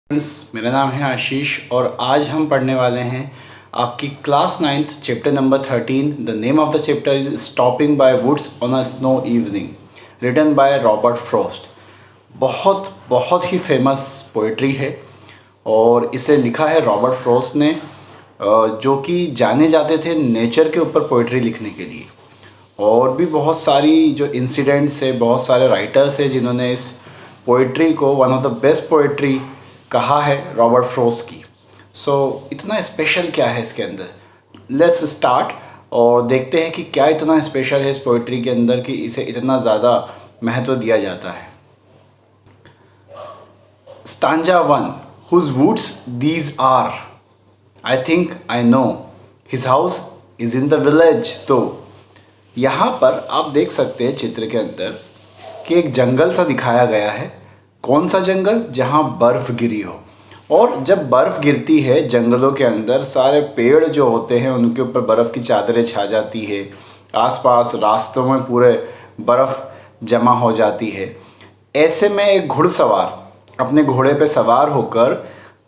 Friends, मेरा नाम है आशीष और आज हम पढ़ने वाले हैं आपकी class 9th chapter number 13। The name of the chapter is stopping by woods on a snow evening, written by Robert Frost. बहुत बहुत ही फेमस पोइट्री है और इसे लिखा है रॉबर्ट फ्रॉस्ट ने, जो कि जाने जाते थे नेचर के ऊपर पोइट्री लिखने के लिए। और भी बहुत सारी जो इंसिडेंट्स है, बहुत सारे राइटर्स हैं जिन्होंने इस पोइट्री को one of the best poetry कहा है रॉबर्ट फ्रॉस्ट की। सो इतना स्पेशल क्या है इसके अंदर, लेट्स स्टार्ट और देखते हैं कि क्या इतना स्पेशल है इस पोइट्री के अंदर कि इसे इतना ज़्यादा महत्व दिया जाता है। Stanza 1, whose woods these are, I think I know, his house is in the village. तो यहाँ पर आप देख सकते हैं चित्र के अंदर कि एक जंगल सा दिखाया गया है। कौन सा जंगल? जहाँ बर्फ़ गिरी हो। और जब बर्फ़ गिरती है जंगलों के अंदर, सारे पेड़ जो होते हैं उनके ऊपर बर्फ़ की चादरें छा जाती है, आसपास रास्तों में पूरे बर्फ़ जमा हो जाती है। ऐसे में एक घुड़सवार अपने घोड़े पे सवार होकर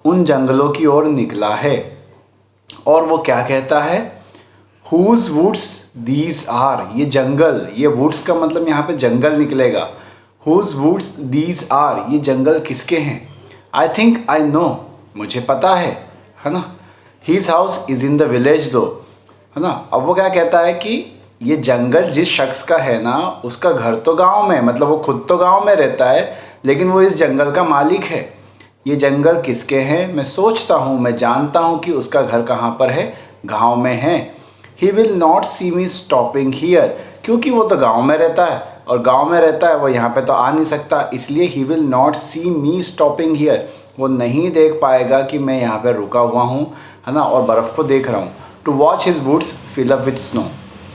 उन जंगलों की ओर निकला है और वो क्या कहता है? हुज वुड्स दीज आर, ये जंगल, ये वुड्स का मतलब यहाँ पे जंगल निकलेगा। हुज वुड्स दीज आर, ये जंगल किसके हैं? आई थिंक आई नो, मुझे पता है ना। His house is in the village though, है ना। अब वो क्या कहता है कि ये जंगल जिस शख्स का है ना, उसका घर तो गांव में, मतलब वो खुद तो गांव में रहता है लेकिन वो इस जंगल का मालिक है। ये जंगल किसके हैं? मैं सोचता हूँ, मैं जानता हूँ कि उसका घर कहाँ पर है, गांव में है। He will not see me stopping here, क्योंकि वो तो गांव में रहता है और गांव में रहता है, वो यहाँ पे तो आ नहीं सकता, इसलिए he will not see me stopping here, वो नहीं देख पाएगा कि मैं यहाँ पे रुका हुआ हूँ, है ना, और बर्फ़ को देख रहा हूँ। To watch his woods fill up with snow,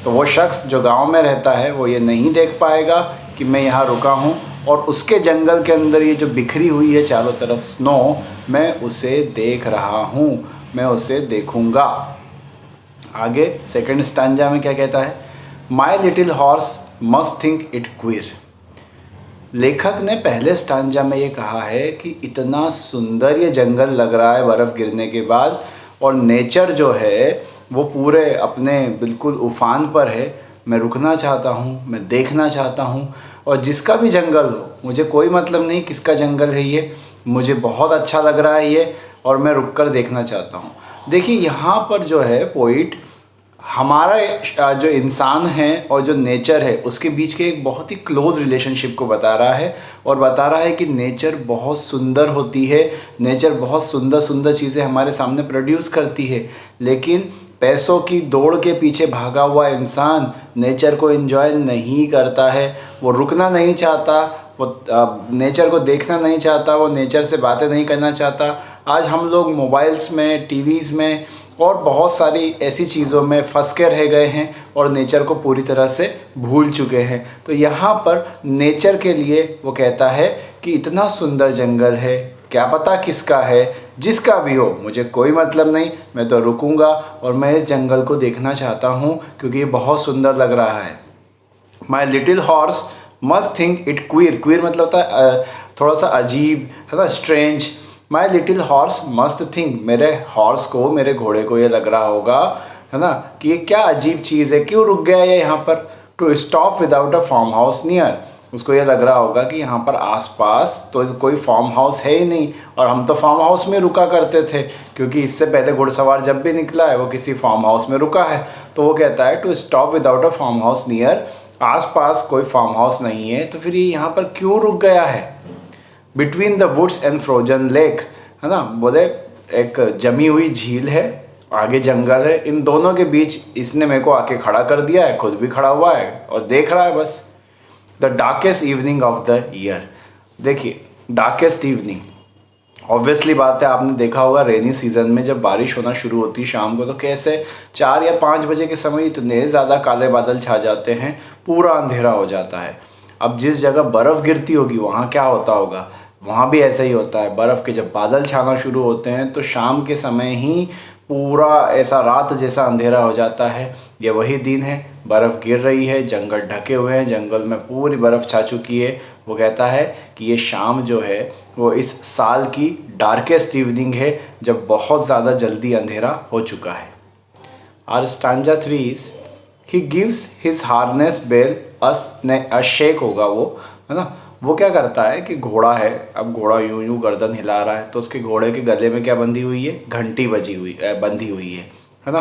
तो वो शख्स जो गाँव में रहता है वो ये नहीं देख पाएगा कि मैं यहाँ रुका हूँ और उसके जंगल के अंदर ये जो बिखरी हुई है चारों तरफ स्नो, मैं उसे देख रहा हूँ, मैं उसे देखूँगा। आगे सेकंड स्टांजा में क्या कहता है? My little horse must think it queer. लेखक ने पहले स्टांजा में ये कहा है कि इतना सुंदर ये जंगल लग रहा है बर्फ़ गिरने के बाद, और नेचर जो है वो पूरे अपने बिल्कुल उफान पर है। मैं रुकना चाहता हूँ, मैं देखना चाहता हूँ, और जिसका भी जंगल हो, मुझे कोई मतलब नहीं किसका जंगल है ये, मुझे बहुत अच्छा लग रहा है ये और मैं रुक कर देखना चाहता हूँ। देखिए यहाँ पर जो है पोइट हमारा जो इंसान है और जो नेचर है उसके बीच के एक बहुत ही क्लोज़ रिलेशनशिप को बता रहा है और बता रहा है कि नेचर बहुत सुंदर होती है, नेचर बहुत सुंदर सुंदर चीज़ें हमारे सामने प्रोड्यूस करती है, लेकिन पैसों की दौड़ के पीछे भागा हुआ इंसान नेचर को एंजॉय नहीं करता है। वो रुकना नहीं चाहता, वो नेचर को देखना नहीं चाहता, वो नेचर से बातें नहीं करना चाहता। आज हम लोग मोबाइल्स में, टीवीज़ में और बहुत सारी ऐसी चीज़ों में फंस के रह गए हैं और नेचर को पूरी तरह से भूल चुके हैं। तो यहाँ पर नेचर के लिए वो कहता है कि इतना सुंदर जंगल है, क्या पता किसका है, जिसका भी हो मुझे कोई मतलब नहीं, मैं तो रुकूंगा और मैं इस जंगल को देखना चाहता हूँ क्योंकि ये बहुत सुंदर लग रहा है। My little horse must think it queer, queer मतलब होता है थोड़ा सा अजीब, है ना, strange. My little horse must think, मेरे हॉर्स को, मेरे घोड़े को ये लग रहा होगा, है ना, कि ये क्या अजीब चीज़ है, क्यों रुक गया ये यहाँ पर। To stop without a farmhouse near, उसको ये लग रहा होगा कि यहाँ पर आसपास तो कोई फार्म हाउस है ही नहीं और हम तो फार्म हाउस में रुका करते थे, क्योंकि इससे पहले घुड़सवार जब भी निकला है वो किसी फार्म हाउस में रुका है। तो वो कहता है to stop without a farmhouse near, आसपास कोई फार्म हाउस नहीं है तो फिर ये यहाँ पर क्यों रुक गया है। Between the woods and frozen lake, है ना, बोले एक जमी हुई झील है, आगे जंगल है, इन दोनों के बीच इसने मेरे को आके खड़ा कर दिया है, खुद भी खड़ा हुआ है और देख रहा है बस। The darkest evening of the year, देखिए डार्केस्ट इवनिंग, ऑब्वियसली बात है, आपने देखा होगा रेनी सीज़न में जब बारिश होना शुरू होती है शाम को तो कैसे 4 या 5 बजे के समय इतने ज़्यादा काले बादल छा जाते हैं, पूरा अंधेरा हो जाता है। अब जिस जगह बर्फ़ गिरती होगी वहाँ क्या होता होगा, वहाँ भी ऐसा ही होता है। बर्फ़ के जब बादल छाना शुरू होते हैं तो शाम के समय ही पूरा ऐसा रात जैसा अंधेरा हो जाता है। ये वही दिन है, बर्फ़ गिर रही है, जंगल ढके हुए हैं, जंगल में पूरी बर्फ़ छा चुकी है। वो कहता है कि ये शाम जो है वो इस साल की डार्केस्ट इवनिंग है, जब बहुत ज़्यादा जल्दी अंधेरा हो चुका है। और stanza 3 is he gives his harness bell a shake होगा वो, है ना। वो क्या करता है कि घोड़ा है, अब घोड़ा यूं यूं गर्दन हिला रहा है, तो उसके घोड़े के गले में क्या बंधी हुई है, घंटी बंधी हुई है ना।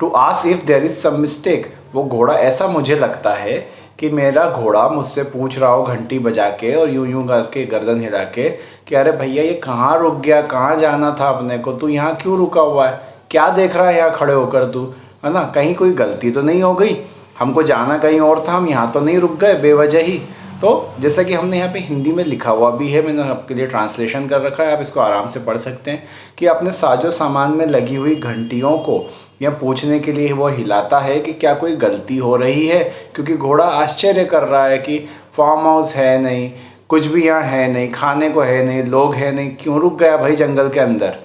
To ask if there is some mistake, वो घोड़ा ऐसा मुझे लगता है कि मेरा घोड़ा मुझसे पूछ रहा हो घंटी बजा के और यूं यूं करके गर्दन हिला के कि अरे भैया ये कहाँ रुक गया, कहाँ जाना था अपने को, तू यहाँ क्यों रुका हुआ है, क्या देख रहा है यहाँ खड़े होकर तू, है ना। कहीं कोई गलती तो नहीं हो गई, हमको जाना कहीं और था, हम यहाँ तो नहीं रुक गए बेवजह ही। तो जैसा कि हमने यहाँ पे हिंदी में लिखा हुआ भी है, मैंने आपके लिए ट्रांसलेशन कर रखा है, आप इसको आराम से पढ़ सकते हैं कि अपने साजो सामान में लगी हुई घंटियों को यह पूछने के लिए वो हिलाता है कि क्या कोई गलती हो रही है, क्योंकि घोड़ा आश्चर्य कर रहा है कि फार्म हाउस है नहीं, कुछ भी यहाँ है नहीं, खाने को है नहीं, लोग है नहीं, क्यों रुक गया भाई जंगल के अंदर।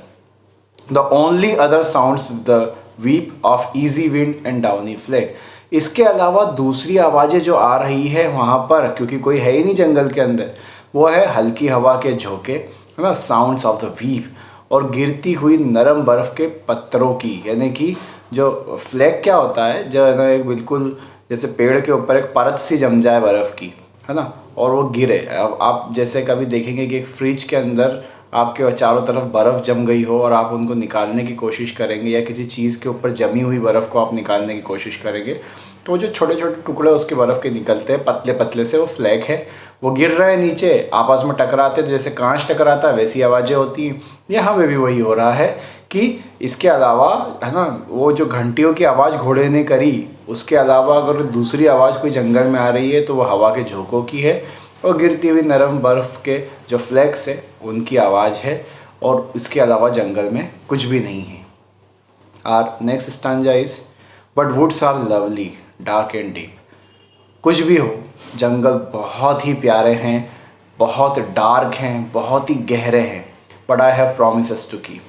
The only other sounds the weep of easy wind and downy flake. इसके अलावा दूसरी आवाज़ें जो आ रही है वहाँ पर, क्योंकि कोई है ही नहीं जंगल के अंदर, वो है हल्की हवा के झोंके, है ना, साउंड्स ऑफ द वीप, और गिरती हुई नरम बर्फ़ के पत्थरों की, यानी कि जो फ्लैग क्या होता है, जो है ना एक बिल्कुल जैसे पेड़ के ऊपर एक परत सी जम जाए बर्फ़ की, है ना, और वो गिरे। अब आप जैसे कभी देखेंगे कि एक फ्रिज के अंदर आपके चारों तरफ बर्फ़ जम गई हो और आप उनको निकालने की कोशिश करेंगे, या किसी चीज़ के ऊपर जमी हुई बर्फ़ को आप निकालने की कोशिश करेंगे, तो जो छोटे छोटे टुकड़े उसके बर्फ़ के निकलते हैं पतले पतले से, वो फ्लैग है, वो गिर रहे हैं नीचे, आपस में टकराते, जैसे कांच टकराता है वैसी आवाज़ें होती हैं। यहाँ पे भी वही हो रहा है कि इसके अलावा, है ना, वो जो घंटियों की आवाज़ घोड़े ने करी, उसके अलावा अगर दूसरी आवाज़ कोई जंगल में आ रही है तो वो हवा के झोंकों की है, और गिरती हुई नरम बर्फ़ के जो फ्लैक्स है उनकी आवाज़ है, और इसके अलावा जंगल में कुछ भी नहीं है। और next stanza is but woods are lovely dark and deep. कुछ भी हो, जंगल बहुत ही प्यारे हैं, बहुत डार्क हैं, बहुत ही गहरे हैं, but I have promises to keep.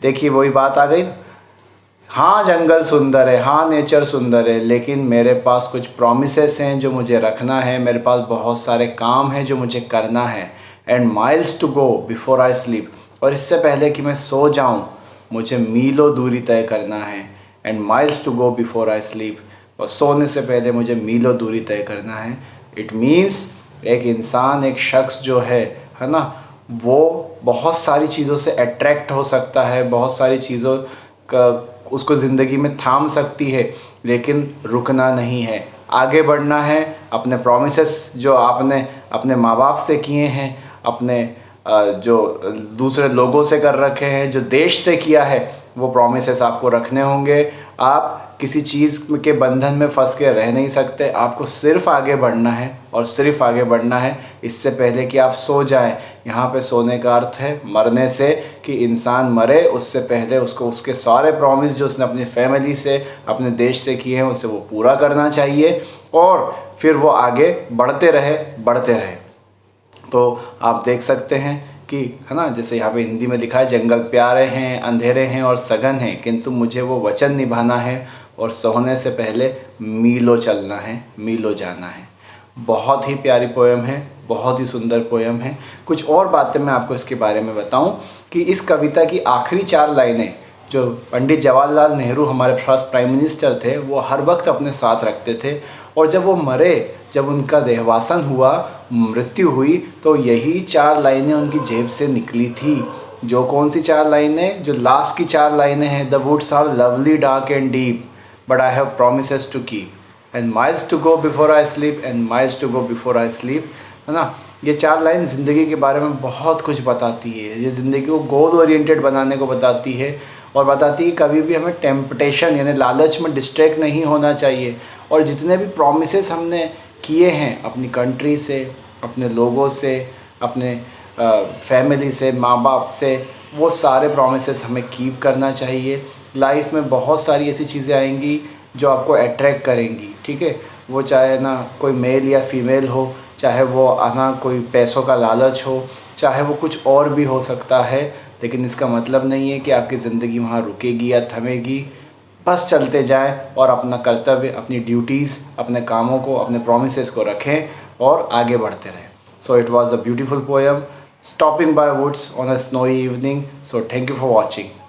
देखिए वही बात आ गई ना, हाँ जंगल सुंदर है, हाँ नेचर सुंदर है, लेकिन मेरे पास कुछ प्रॉमिसेस हैं जो मुझे रखना है, मेरे पास बहुत सारे काम हैं जो मुझे करना है, and miles to go before I sleep, और इससे पहले कि मैं सो जाऊं मुझे मीलों दूरी तय करना है, and miles to go before I sleep, और सोने से पहले मुझे मीलों दूरी तय करना है। इट मीन्स एक इंसान, एक शख्स जो है ना, वो बहुत सारी चीज़ों से अट्रैक्ट हो सकता है, बहुत सारी चीज़ों का उसको ज़िंदगी में थाम सकती है, लेकिन रुकना नहीं है, आगे बढ़ना है। अपने प्रॉमिसेस जो आपने अपने माँ बाप से किए हैं, अपने जो दूसरे लोगों से कर रखे हैं, जो देश से किया है, वो प्रॉमिसेस आपको रखने होंगे। आप किसी चीज़ के बंधन में फंस के रह नहीं सकते, आपको सिर्फ आगे बढ़ना है और सिर्फ आगे बढ़ना है, इससे पहले कि आप सो जाएं। यहाँ पे सोने का अर्थ है मरने से, कि इंसान मरे उससे पहले उसको उसके सारे प्रॉमिस जो उसने अपनी फैमिली से, अपने देश से किए हैं, उसे वो पूरा करना चाहिए, और फिर वो आगे बढ़ते रहे। तो आप देख सकते हैं कि, है ना, जैसे यहाँ पे हिंदी में लिखा है, जंगल प्यारे हैं, अंधेरे हैं और सघन हैं, किंतु मुझे वो वचन निभाना है और सोने से पहले मीलों चलना है, मीलों जाना है। बहुत ही प्यारी पोएम है, बहुत ही सुंदर पोएम है। कुछ और बातें मैं आपको इसके बारे में बताऊं कि इस कविता की आखिरी 4 लाइनें जो पंडित जवाहरलाल नेहरू हमारे फर्स्ट प्राइम मिनिस्टर थे, वो हर वक्त अपने साथ रखते थे, और जब वो मरे, जब उनका देहवासन हुआ, मृत्यु हुई, तो यही 4 लाइनें उनकी जेब से निकली थी। जो कौन सी 4 लाइनें? जो लास्ट की 4 लाइनें हैं, the woods are lovely dark and deep but I have promises to keep, and miles to go before I sleep, and miles to go before I sleep, है ना। ये 4 लाइन ज़िंदगी के बारे में बहुत कुछ बताती है। ये ज़िंदगी को गोल ओरिएंटेड बनाने को बताती है, और बताती है कभी भी हमें टेम्पटेशन यानी लालच में डिस्ट्रैक्ट नहीं होना चाहिए, और जितने भी प्रॉमिसेस हमने किए हैं अपनी कंट्री से, अपने लोगों से, अपने फैमिली से, माँ बाप से, वो सारे प्रॉमिसेस हमें कीप करना चाहिए। लाइफ में बहुत सारी ऐसी चीज़ें आएंगी जो आपको अट्रैक्ट करेंगी, ठीक है, वो चाहे ना कोई मेल या फीमेल हो, चाहे वो आना कोई पैसों का लालच हो, चाहे वो कुछ और भी हो सकता है, लेकिन इसका मतलब नहीं है कि आपकी ज़िंदगी वहाँ रुकेगी या थमेगी। बस चलते जाएं और अपना कर्तव्य, अपनी ड्यूटीज़, अपने कामों को, अपने प्रोमिसेस को रखें और आगे बढ़ते रहें। So it was a beautiful poem, stopping by woods on a snowy evening. So thank you for watching.